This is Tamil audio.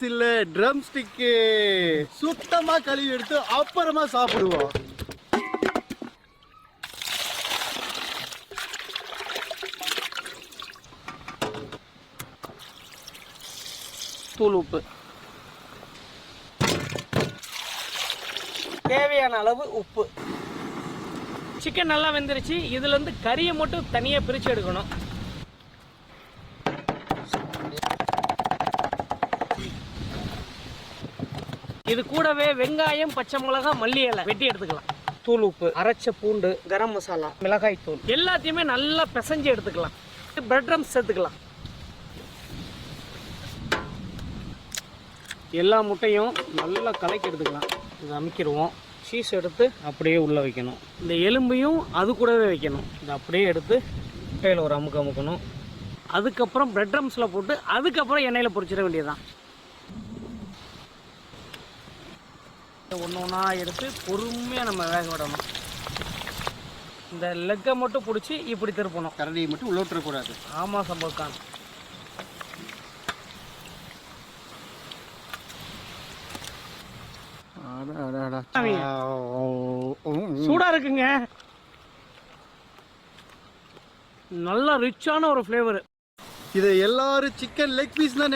பீஸ் இல்ல, ட்ரம் ஸ்டிக்கு. சுத்தமா கழுவி எடுத்து அப்புறமா சாப்பிடுவோம். தூள் உப்பு, தேவையான அளவு உப்பு. சிக்கன் நல்லா வெந்துருச்சு. இதுல இருந்து கறியை மட்டும் தனியா பிரிச்சு எடுக்கணும். இது கூடவே வெங்காயம், பச்சை மிளகாய், மல்லி இலை வெட்டி எடுத்துக்கலாம். தூள் உப்பு, அரைச்ச பூண்டு, கரம் மசாலா, மிளகாய் தூள் எல்லாத்தையுமே நல்லா பிசைஞ்சு எடுத்துக்கலாம். பிரெட் க்ரம்ஸ் சேர்த்துக்கலாம். எல்லா முட்டையும் நல்லா கலக்கி எடுத்துக்கலாம். இதை அமுக்கிடுவோம். சீஸ் எடுத்து அப்படியே உள்ளே வைக்கணும். இந்த எலும்பையும் அது கூடவே வைக்கணும். இதை அப்படியே எடுத்து கையில் ஒரு அமுக்கு அமுக்கணும். அதுக்கப்புறம் பிரெட் க்ரம்ஸில் போட்டு அதுக்கப்புறம் எண்ணெயில் பொரிச்சிட வேண்டியதுதான். ஒன்று ஒன்றா எடுத்து பொறுமையாக நம்ம வேக விடணும். இந்த லெக்கை மட்டும் பிடிச்சி இப்படி திருப்பணும். கரண்டியை மட்டும் உள்ள விட்டுறக்கூடாது. ஆமாம் சம்பவத்தான். சூடா இருக்குங்க. நல்ல ரிச்சான ஒரு ஃப்ளேவர். இதை எல்லாரும் சிக்கன் லெக் பீஸ் தான்